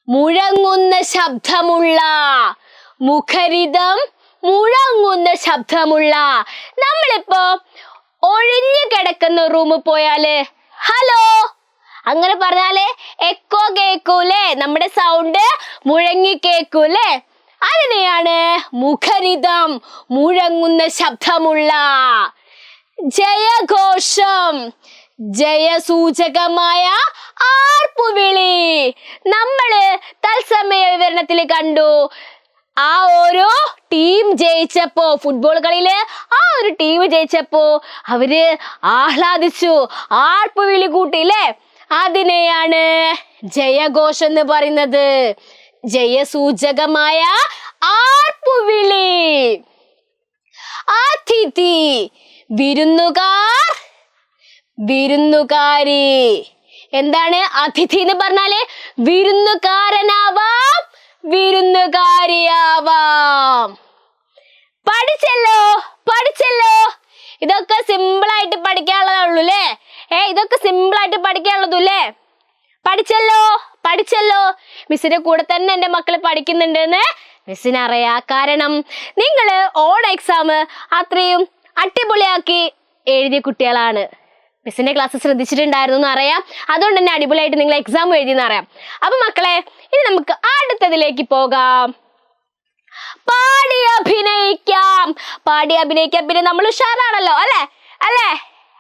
മുഴങ്ങുന്ന ശബ്ദമുള്ള. മുഖരിതം, മുഴങ്ങുന്ന ശബ്ദമുള്ള. നമ്മളിപ്പോ ഒഴിഞ്ഞു കിടക്കുന്ന റൂമിൽ പോയാല് ഹലോ അങ്ങനെ പറഞ്ഞാല് എക്കോ കേക്കൂലേ, നമ്മുടെ സൗണ്ട് മുഴങ്ങി കേക്കൂലേ, അതിനെയാണ് മുഖരിതം, മുഴങ്ങുന്ന ശബ്ദമുള്ള. ജയഘോഷം, ജയസൂചകമായ ആർപ്പുവിളി. നമ്മള് തത്സമയ വിവരണത്തിൽ കണ്ടു, ആ ഓരോ ടീം ജയിച്ചപ്പോ, ഫുട്ബോൾ കളിയില് ആ ഒരു ടീം ജയിച്ചപ്പോ അവര് ആഹ്ലാദിച്ചു, ആർപ്പുവിളി കൂട്ടിയില്ലേ, അതിനെയാണ് ജയഘോഷം എന്ന് പറയുന്നത്. ജയസൂചകമായ ആർപ്പുവിളി. അതിഥി, വിരുന്നുകാർ, വിരുന്നുകാരി. എന്താണ് അതിഥി എന്ന് പറഞ്ഞാല്? വിരുന്നുകാരനാവാം, വിരുന്നുകാരിയാവാം. പഠിച്ചല്ലോ. ഇതൊക്കെ സിമ്പിൾ ആയിട്ട് പഠിക്കാനുള്ളതുള്ളൂ അല്ലേ? ഇതൊക്കെ സിമ്പിൾ ആയിട്ട് പഠിക്കാനുള്ളതല്ലേ? പഠിച്ചല്ലോ. മിസ്സിന്റെ കൂടെ തന്നെ എന്റെ മക്കള് പഠിക്കുന്നുണ്ടെന്ന് മിസ്സിന് അറിയാം. കാരണം നിങ്ങള് ഓൺ എക്സാം അത്രയും അടിപൊളിയാക്കി എഴുതിയ കുട്ടികളാണ്. മിസ്സിന്റെ ക്ലാസ് ശ്രദ്ധിച്ചിട്ടുണ്ടായിരുന്നു എന്ന് അറിയാം. അതുകൊണ്ട് തന്നെ അടിപൊളിയായിട്ട് നിങ്ങൾ എക്സാം എഴുതിയെന്ന് അറിയാം. അപ്പൊ മക്കളെ, ഇനി നമുക്ക് അടുത്തതിലേക്ക് പോകാം. പാടി അഭിനയിക്കാം. പിന്നെ നമ്മൾ ഉഷാറാണല്ലോ അല്ലേ?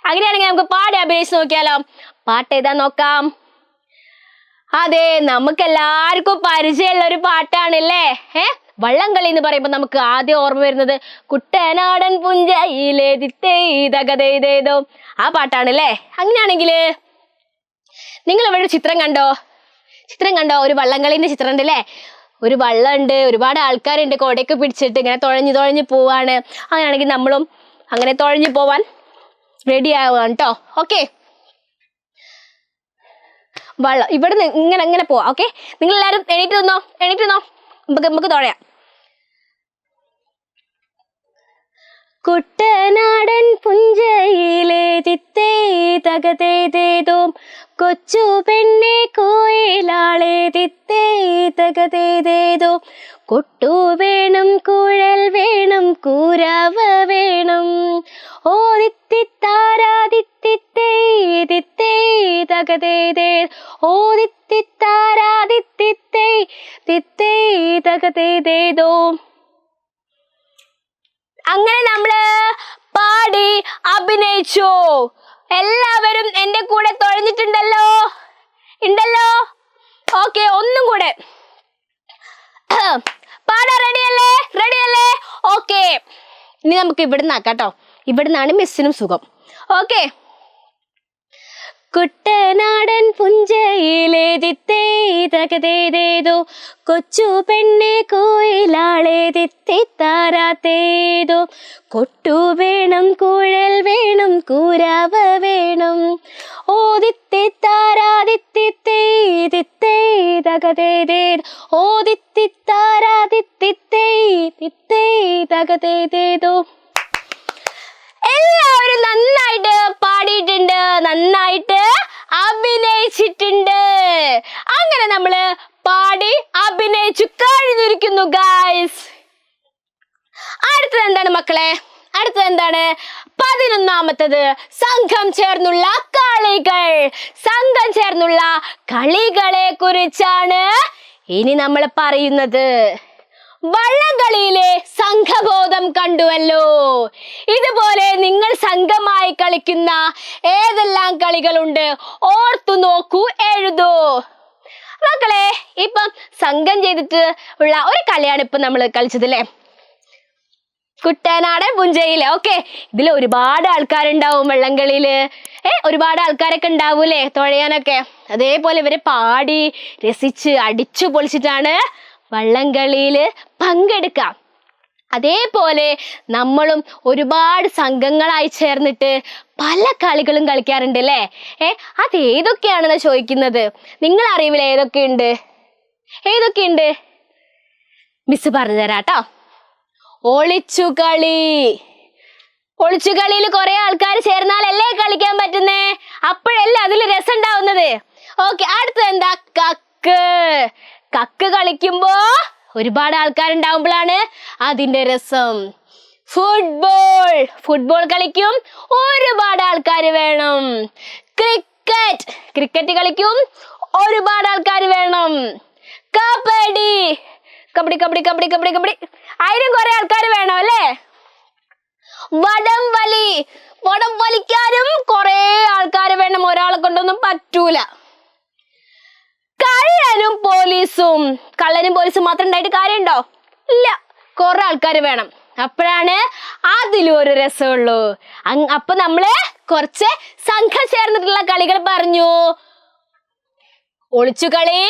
അങ്ങനെയാണെങ്കിൽ നമുക്ക് പാടി അഭിനയിച്ച് നോക്കിയാലോ? പാട്ട് ഏതാ നോക്കാം. അതെ, നമുക്ക് എല്ലാവർക്കും പരിചയമുള്ള ഒരു പാട്ടാണല്ലേ? വള്ളംകളി എന്ന് പറയുമ്പോ നമുക്ക് ആദ്യം ഓർമ്മ വരുന്നത് കുട്ടനാടൻ പുഞ്ചയിലെ ദിത്തേതകതേതേതോ ആ പാട്ടാണല്ലേ? അങ്ങനെയാണെങ്കില് നിങ്ങൾ ഇവിടെ ചിത്രം കണ്ടോ? ഒരു വള്ളംകളിന്റെ ചിത്രം ഉണ്ട് അല്ലേ? ഒരു വള്ളം ഉണ്ട്, ഒരുപാട് ആൾക്കാരുണ്ട്, കൊടയൊക്കെ പിടിച്ചിട്ട് ഇങ്ങനെ തുഴഞ്ഞു പോവാണ്. അങ്ങനെയാണെങ്കിൽ നമ്മളും അങ്ങനെ തുഴഞ്ഞു പോവാൻ റെഡി ആവുകയാണ് കേട്ടോ. ഓക്കെ, വള്ളം ഇവിടുന്ന് ഇങ്ങനെ പോവാം. ഓക്കെ, നിങ്ങൾ എല്ലാവരും എണീറ്റ് നിന്നോ. നമുക്ക് തുഴയാം. കുട്ടനാടൻ പുഞ്ചയിലെ തിത്തേതകതേതേതോ കൊച്ചു പെണ്ണെ കോയിലാളെ തിത്തേതകതേതേതോ കൊട്ടു വേണം, കുഴൽ വേണം, കൂരാവ വേണം. ഓ ദിത്തിത്താരാദിത്തിത്തേതകതേതേ ഓ ദിത്തിത്താരാദിത്തിത്തേതകതേതേതോ. അങ്ങനെ നമ്മള് പാടി അഭിനയിച്ചു. എല്ലാവരും എന്റെ കൂടെ തുഴഞ്ഞിട്ടുണ്ടല്ലോ? ഓക്കെ, ഒന്നും കൂടെ പാടാ. റെഡിയല്ലേ? ഓക്കെ, ഇനി നമുക്ക് ഇവിടുന്ന് ആക്കാം കേട്ടോ. ഇവിടുന്നാണ് മിസ്സിനും സുഖം. ഓക്കെ. കുട്ടനാടൻ പുഞ്ചയിലെ ദിത്തേതകതേതേതോ കൊച്ചു പെണ്ണെ കോയിലാളെ ദിത്തിത്താരാത്തേതോ കൊട്ടു വേണം, കുഴൽ വേണം, കൂരാവ വേണം. ഓ ദിത്തിത്താരാദിത്തിത്തേതകതേതേ ഓ ദിത്തിത്താരാദിത്തിത്തേതകതേതേതോ. എല്ലാവരും നന്നായിട്ട് പാടി പാടിയിട്ടുണ്ട്, നന്നായിട്ട് അഭിനയിച്ചിട്ടുണ്ട്. അങ്ങനെ നമ്മള് പാടി അഭിനയിച്ചു കഴിഞ്ഞിരിക്കുന്നു ഗായ്സ്. അടുത്തത് എന്താണ് മക്കളെ? അടുത്തത് എന്താണ്? 11ാമത്തത് സംഘം ചേർന്നുള്ള കളികൾ. സംഘം ചേർന്നുള്ള കളികളെ കുറിച്ചാണ് ഇനി നമ്മൾ പറയുന്നത്. വള്ളംകളിയിലെ സംഘബോധം കണ്ടുവല്ലോ. ഇതുപോലെ നിങ്ങൾ സംഘമായി കളിക്കുന്ന ഏതെല്ലാം കളികളുണ്ട് ഓർത്തു നോക്കൂ, എഴുതൂ. മക്കളെ, ഇപ്പം സംഘം ചെയ്തിട്ട് ഉള്ള ഒരു കളിയാണ് ഇപ്പൊ നമ്മൾ കളിച്ചത് അല്ലേ? കുട്ടനാടൻ പുഞ്ചയില്. ഓക്കെ, ഇതിൽ ഒരുപാട് ആൾക്കാരുണ്ടാവും വള്ളംകളിയില്. ഒരുപാട് ആൾക്കാരൊക്കെ ഉണ്ടാവൂലേ തുഴയാനൊക്കെ. അതേപോലെ ഇവരെ പാടി രസിച്ച് അടിച്ചു പൊളിച്ചിട്ടാണ് വള്ളംകളിയില് പങ്കെടുക്കാം. അതേപോലെ നമ്മളും ഒരുപാട് സംഘങ്ങളായി ചേർന്നിട്ട് പല കളികളും കളിക്കാറുണ്ട് അല്ലേ? അത് ഏതൊക്കെയാണെന്ന് ചോദിക്കുന്നത്. നിങ്ങൾ അറിവിൽ ഏതൊക്കെയുണ്ട്? മിസ് പറഞ്ഞു തരാട്ടോ. ഒളിച്ചുകളി. ഒളിച്ചുകളിയിൽ കുറെ ആൾക്കാർ ചേർന്നാലല്ലേ കളിക്കാൻ പറ്റുന്നേ, അപ്പോഴല്ലേ അതിൽ രസം ഉണ്ടാവുന്നത്. ഓക്കെ, അടുത്തത് എന്താ? കക്ക്. കക്ക് കളിക്കുമ്പോ ഒരുപാട് ആൾക്കാരുണ്ടാവുമ്പോഴാണ് അതിന്റെ രസം. ഫുട്ബോൾ. ഫുട്ബോൾ കളിക്കും ഒരുപാട് ആൾക്കാർ വേണം. ക്രിക്കറ്റ്. ക്രിക്കറ്റ് കളിക്കും ഒരുപാട് ആൾക്കാർ വേണം. കബഡി. കബഡി കബഡി കബഡി കബഡി കബഡി അതിനും കുറെ ആൾക്കാർ വേണം അല്ലേ? വടംവലി. വടം വലിക്കാനും കുറെ ആൾക്കാർ വേണം, ഒരാളെ കൊണ്ടൊന്നും പറ്റൂല. കള്ളനും പോലീസും. കള്ളനും പോലീസും മാത്രം ഉണ്ടായിട്ട് കാര്യമുണ്ടോ? ഇല്ല, കുറെ ആൾക്കാർ വേണം, അപ്പോഴാണ് അതിലും ഒരു രസമുള്ളൂ. അപ്പൊ നമ്മള് കുറച്ച് സംഘം ചേർന്നിട്ടുള്ള കളികൾ പറഞ്ഞു. ഒളിച്ചുകളി,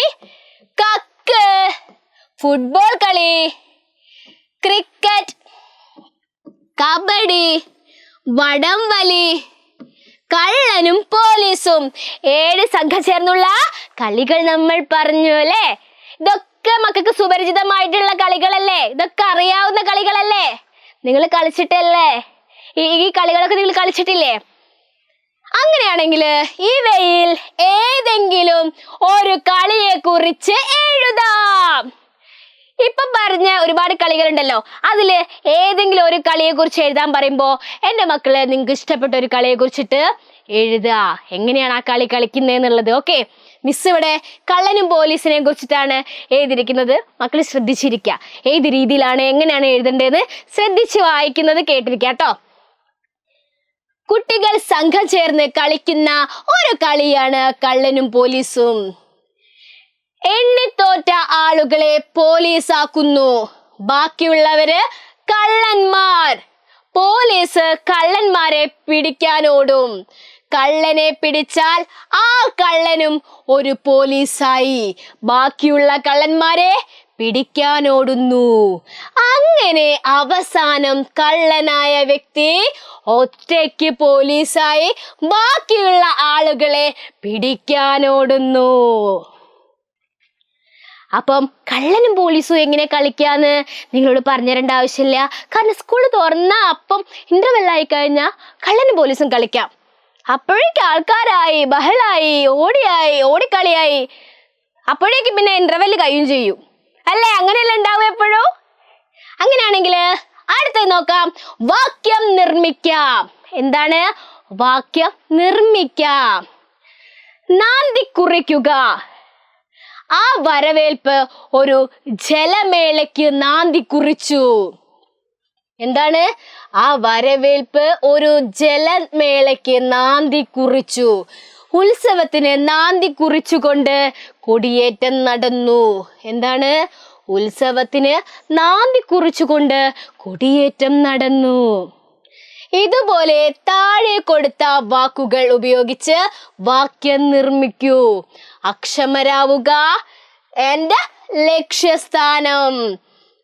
കക്ക്, ഫുട്ബോൾ കളി, ക്രിക്കറ്റ്, കബഡി, വടംവലി, കള്ളനും പോലീസും. 7 സംഘം ചേർന്നുള്ള കളികൾ നമ്മൾ പറഞ്ഞു അല്ലേ? ഇതൊക്കെ മക്കൾക്ക് സുപരിചിതമായിട്ടുള്ള കളികളല്ലേ? ഇതൊക്കെ അറിയാവുന്ന കളികളല്ലേ? നിങ്ങൾ കളിച്ചിട്ടല്ലേ? ഈ കളികളൊക്കെ നിങ്ങൾ കളിച്ചിട്ടില്ലേ? അങ്ങനെയാണെങ്കിൽ ഇവയിൽ ഏതെങ്കിലും ഒരു കളിയെ കുറിച്ച് എഴുതാം. ഇപ്പൊ പറഞ്ഞ ഒരുപാട് കളികളുണ്ടല്ലോ, അതില് ഏതെങ്കിലും ഒരു കളിയെ കുറിച്ച് എഴുതാൻ പറയുമ്പോ എന്റെ മക്കള് നിങ്ങൾക്ക് ഇഷ്ടപ്പെട്ട ഒരു കളിയെ കുറിച്ചിട്ട് എഴുതുക. എങ്ങനെയാണ് ആ കളി കളിക്കുന്നതെന്നുള്ളത്. ഓക്കെ, മിസ് ഇവിടെ കള്ളനും പോലീസിനെ കുറിച്ചിട്ടാണ് എഴുതിയിരിക്കുന്നത്. മക്കൾ ശ്രദ്ധിച്ചിരിക്കുക, ഏത് രീതിയിലാണ് എങ്ങനെയാണ് എഴുതേണ്ടതെന്ന് ശ്രദ്ധിച്ച് വായിക്കുന്നത് കേട്ടിരിക്കുക കേട്ടോ. കുട്ടികൾ സംഘം ചേർന്ന് കളിക്കുന്ന ഒരു കളിയാണ് കള്ളനും പോലീസും. എണ്ണിത്തോറ്റ ആളുകളെ പോലീസാക്കുന്നു, ബാക്കിയുള്ളവര് കള്ളന്മാർ. പോലീസ് കള്ളന്മാരെ പിടിക്കാനോടും. കള്ളനെ പിടിച്ചാൽ ആ കള്ളനും ഒരു പോലീസായി, ബാക്കിയുള്ള കള്ളന്മാരെ പിടിക്കാനോടുന്നു. അങ്ങനെ അവസാനം കള്ളനായ വ്യക്തി ഒറ്റയ്ക്ക് പോലീസായി ബാക്കിയുള്ള ആളുകളെ പിടിക്കാനോടുന്നു. അപ്പം കള്ളനും പോലീസും എങ്ങനെ കളിക്കാന്ന് നിങ്ങളോട് പറഞ്ഞു തരേണ്ട ആവശ്യമില്ല. കാരണം സ്കൂൾ തുറന്ന അപ്പം ഇന്റർവെൽ ആയി കഴിഞ്ഞാൽ കള്ളനും പോലീസും കളിക്കാം. അപ്പോഴേക്ക് ആൾക്കാരായി, ബഹളായി, ഓടിക്കളിയായി, അപ്പോഴേക്ക് പിന്നെ ഇന്റർവെൽ കഴിയും ചെയ്യും അല്ലേ? അങ്ങനെയല്ല ഉണ്ടാവും എപ്പോഴും. അങ്ങനെയാണെങ്കിൽ അടുത്തത് നോക്കാം. വാക്യം നിർമ്മിക്കാം. എന്താണ് വാക്യം? നിർമ്മിക്കാം. നാന്തി കുറിക്കുക. ആ വരവേൽപ്പ് ഒരു ജലമേളയ്ക്ക് നാന്തി കുറിച്ചു. എന്താണ്? ആ വരവേൽപ്പ് ഒരു ജലമേളയ്ക്ക് നാന്തി കുറിച്ചു. ഉത്സവത്തിന് നാന്തി കുറിച്ചുകൊണ്ട് കൊടിയേറ്റം നടന്നു. എന്താണ്? ഉത്സവത്തിന് നാന്തി കുറിച്ചുകൊണ്ട് കൊടിയേറ്റം നടന്നു. ഇതുപോലെ താഴെ കൊടുത്ത വാക്കുകൾ ഉപയോഗിച്ച് വാക്യം നിർമ്മിക്കൂ. അക്ഷമരാവുക, എന്റെ ലക്ഷ്യസ്ഥാനം.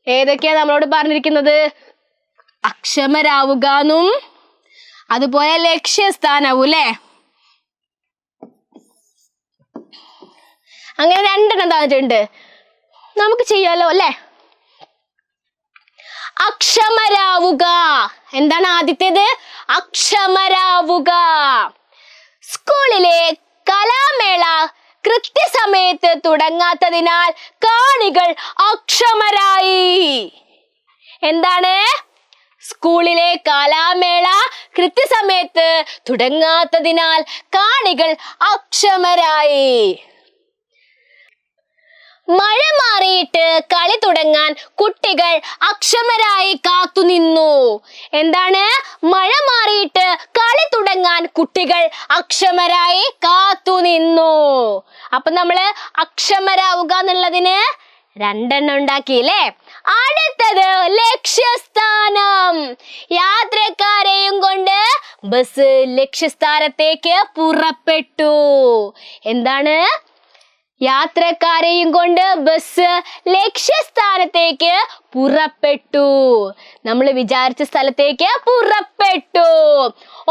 ഏതൊക്കെയാ നമ്മളോട് പറഞ്ഞിരിക്കുന്നത്? അക്ഷമരാവുക എന്നും അതുപോലെ ലക്ഷ്യസ്ഥാനവും അല്ലേ? അങ്ങനെ 2 തന്നിട്ടുണ്ട്, നമുക്ക് ചെയ്യാലോ അല്ലേ? അക്ഷമരാവുക. എന്താണ് ആദ്യത്തേത്? അക്ഷമരാവുക. സ്കൂളിലെ കലാമേള കൃത്യസമയത്ത് തുടങ്ങാത്തതിനാൽ കാണികൾ അക്ഷമരായി. എന്താണ്? സ്കൂളിലെ കലാമേള കൃത്യസമയത്ത് തുടങ്ങാത്തതിനാൽ കാണികൾ അക്ഷമരായി. മഴ മാറിയിട്ട് കളി തുടങ്ങാൻ കുട്ടികൾ അക്ഷമരായി കാത്തുനിന്നു. എന്താണ്? മഴ മാറിയിട്ട് കളി തുടങ്ങാൻ കുട്ടികൾ അക്ഷമരായി കാത്തുനിന്നു. അപ്പൊ നമ്മള് അക്ഷമരാവുക എന്നുള്ളതിന് 2 എണ്ണം ഉണ്ടാക്കിയില്ലേ? അടുത്തത് ലക്ഷ്യസ്ഥാനം. യാത്രക്കാരെയും കൊണ്ട് ബസ് ലക്ഷ്യസ്ഥാനത്തേക്ക് പുറപ്പെട്ടു. എന്താണ്? യാത്രക്കാരെയും കൊണ്ട് ബസ് ലക്ഷ്യസ്ഥാനത്തേക്ക് പുറപ്പെട്ടു. നമ്മൾ വിചാരിച്ച സ്ഥലത്തേക്ക് പുറപ്പെട്ടു.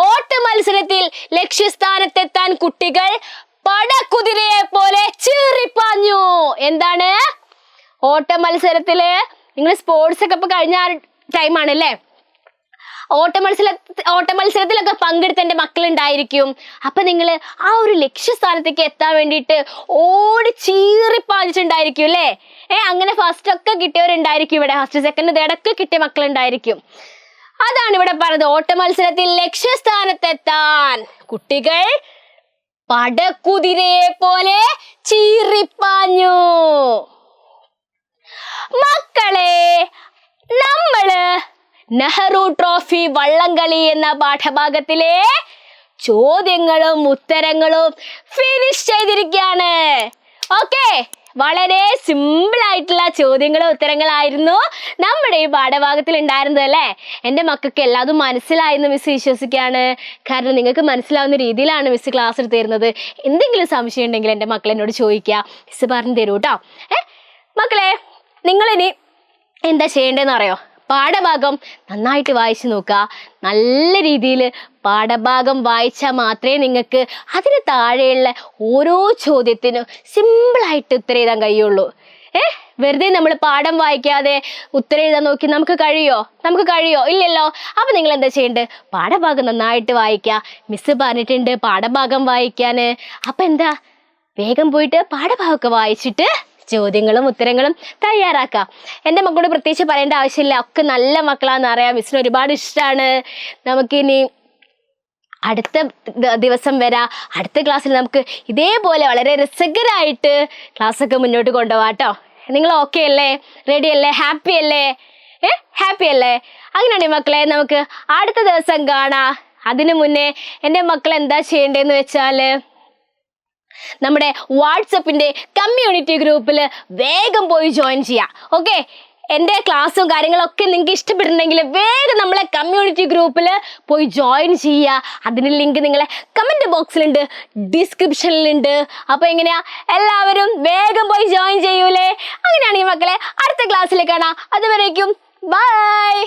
ഓട്ട മത്സരത്തിൽ ലക്ഷ്യസ്ഥാനത്തെത്താൻ കുട്ടികൾ പടക്കുതിരയെ പോലെ ചീറിപ്പാഞ്ഞു. എന്താണ്? ഓട്ട മത്സരത്തില് നിങ്ങൾ സ്പോർട്സ് ഒക്കെ ഇപ്പൊ കഴിഞ്ഞ ടൈമാണല്ലേ? ഓട്ട മത്സരത്തിലൊക്കെ പങ്കെടുത്ത എൻ്റെ മക്കളുണ്ടായിരിക്കും. അപ്പൊ നിങ്ങൾ ആ ഒരു ലക്ഷ്യസ്ഥാനത്തേക്ക് എത്താൻ വേണ്ടിയിട്ട് ഓടി ചീറിപ്പാഞ്ഞിട്ടുണ്ടായിരിക്കും അല്ലേ? അങ്ങനെ ഫസ്റ്റ് ഒക്കെ കിട്ടിയവരുണ്ടായിരിക്കും ഇവിടെ. ഫസ്റ്റ് സെക്കൻഡ് തേർഡ് ഒക്കെ കിട്ടിയ മക്കളുണ്ടായിരിക്കും. അതാണ് ഇവിടെ പറഞ്ഞത്. ഓട്ട മത്സരത്തിൽ ലക്ഷ്യസ്ഥാനത്തെത്താൻ കുട്ടികൾ പടക്കുതിരയെ പോലെ ചീറിപ്പാഞ്ഞു. മക്കളെ, നമ്മള് നെഹ്റു ട്രോഫി വള്ളംകളി എന്ന പാഠഭാഗത്തിലെ ചോദ്യങ്ങളും ഉത്തരങ്ങളും ഫിനിഷ് ചെയ്തിരിക്കുകയാണ്. ഓക്കെ, വളരെ സിമ്പിൾ ആയിട്ടുള്ള ചോദ്യങ്ങളും ഉത്തരങ്ങളായിരുന്നു നമ്മുടെ ഈ പാഠഭാഗത്തിൽ ഉണ്ടായിരുന്നത് അല്ലേ? എൻ്റെ മക്കൾക്ക് എല്ലാതും മനസ്സിലായെന്ന് മിസ് വിശ്വസിക്കുകയാണ്. കാരണം നിങ്ങൾക്ക് മനസ്സിലാവുന്ന രീതിയിലാണ് മിസ് ക്ലാസ് എടുത്ത് തരുന്നത്. എന്തെങ്കിലും സംശയം ഉണ്ടെങ്കിൽ എൻ്റെ മക്കൾ എന്നോട് ചോദിക്കുക, മിസ് പറഞ്ഞു തരൂ കേട്ടോ. മക്കളെ, നിങ്ങളിനി എന്താ ചെയ്യേണ്ടതെന്ന് അറിയോ? പാഠഭാഗം നന്നായിട്ട് വായിച്ചു നോക്കുക. നല്ല രീതിയിൽ പാഠഭാഗം വായിച്ചാൽ മാത്രമേ നിങ്ങൾക്ക് അതിന് താഴെയുള്ള ഓരോ ചോദ്യത്തിനും സിമ്പിളായിട്ട് ഉത്തരം എഴുതാൻ കഴിയുള്ളൂ. വെറുതെ നമ്മൾ പാഠം വായിക്കാതെ ഉത്തരം എഴുതാൻ നോക്കി നമുക്ക് കഴിയോ? ഇല്ലല്ലോ. അപ്പൊ നിങ്ങൾ എന്താ ചെയ്യേണ്ടത്? പാഠഭാഗം നന്നായിട്ട് വായിക്കുക. മിസ് പറഞ്ഞിട്ടുണ്ട് പാഠഭാഗം വായിക്കാൻ. അപ്പൊ എന്താ, വേഗം പോയിട്ട് പാഠഭാഗമൊക്കെ വായിച്ചിട്ട് ചോദ്യങ്ങളും ഉത്തരങ്ങളും തയ്യാറാക്കാം. എൻ്റെ മക്കളോട് പ്രത്യേകിച്ച് പറയേണ്ട ആവശ്യമില്ല. ഒക്കെ നല്ല മക്കളാണെന്ന് അറിയാം. മിസ്സിന് ഒരുപാട് ഇഷ്ടമാണ്. നമുക്കിനി അടുത്ത ദിവസം വരാം. അടുത്ത ക്ലാസ്സിൽ നമുക്ക് ഇതേപോലെ വളരെ രസകരമായിട്ട് ക്ലാസ്സൊക്കെ മുന്നോട്ട് കൊണ്ടുപോകാം കേട്ടോ. നിങ്ങൾ ഓക്കെ അല്ലേ? റെഡി അല്ലേ? ഹാപ്പി അല്ലേ? ഹാപ്പി അല്ലേ? അങ്ങനെയാണെങ്കിൽ മക്കളെ, നമുക്ക് അടുത്ത ദിവസം കാണാം. അതിനു മുന്നേ എൻ്റെ മക്കൾ എന്താ ചെയ്യേണ്ടതെന്ന് വെച്ചാൽ നമ്മുടെ വാട്സപ്പിന്റെ കമ്മ്യൂണിറ്റി ഗ്രൂപ്പിൽ വേഗം പോയി ജോയിൻ ചെയ്യാം. ഓക്കെ, എൻ്റെ ക്ലാസ്സും കാര്യങ്ങളൊക്കെ നിങ്ങൾക്ക് ഇഷ്ടപ്പെട്ടിട്ടുണ്ടെങ്കിൽ വേഗം നമ്മളെ കമ്മ്യൂണിറ്റി ഗ്രൂപ്പിൽ പോയി ജോയിൻ ചെയ്യുക. അതിൻ്റെ ലിങ്ക് നിങ്ങളെ കമൻറ്റ് ബോക്സിലുണ്ട്, ഡിസ്ക്രിപ്ഷനിലുണ്ട്. അപ്പോൾ എങ്ങനെയാ, എല്ലാവരും വേഗം പോയി ജോയിൻ ചെയ്യൂലേ? അങ്ങനെയാണെങ്കിൽ മക്കളെ, അടുത്ത ക്ലാസ്സിൽ കാണാം. അതുവരേക്കും ബൈ.